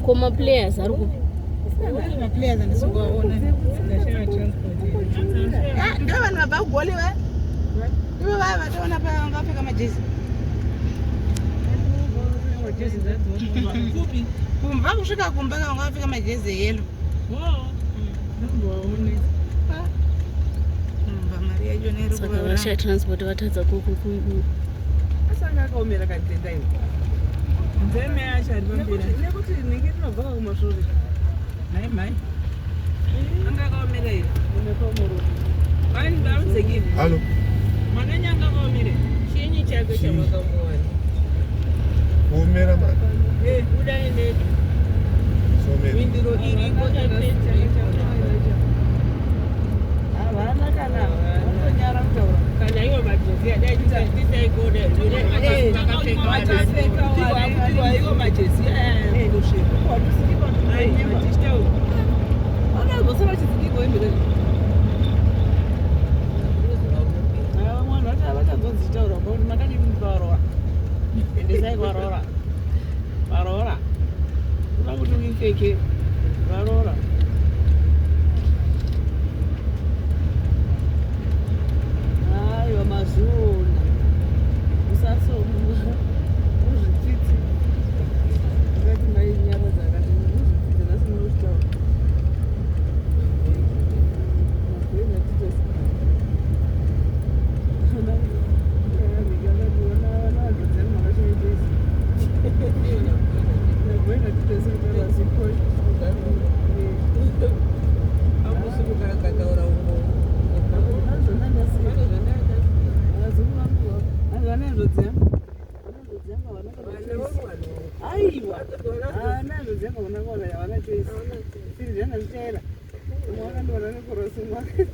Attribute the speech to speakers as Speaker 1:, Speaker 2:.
Speaker 1: Koma players are good.
Speaker 2: Players and so on. Gavana bagoli we. Iwe baba tona pa ngafika majezi. Majezi zadzo. Kubi. Kumba kusvika kumbaka ngafika majezi yellow.
Speaker 1: Saka vasha transport vatadza kuku.
Speaker 2: Asanga akaomera katenda iwe. Nzeme acha ndibambira. Nekuti ninge tinobva kumashure. Mai. Anga akaomera ire. Unekomoro. Bani ndamuzeki.
Speaker 3: Halo.
Speaker 2: Mwana nyanga akaomera. Chinyi chake chamakamuwana.
Speaker 3: Kuomera mwana.
Speaker 2: Udaende.
Speaker 3: Somera.
Speaker 2: Windiro iri kochapedza. Havana kana. Vanonyara kutaura. Kana iwo majezi adai tisaikode. Iwo majezi kusvika. Vanazosara chidzikiko imbere. Mwana wacho havachadzozitaura kuti makati varora. Endesai varora. Varora. Kuda kuti uipfeke. Varora. Aiwa mazuna. Usaso muzvitsitsi. Ngati mai nyama dzakati muzvitsitsi nasi munozvitaura. Mabhenya titosi. Aiwa. Nazo dzenga vanakona yavana choisi. Siri zvana zvichaira. Umwe wakandona nekorosi mwake.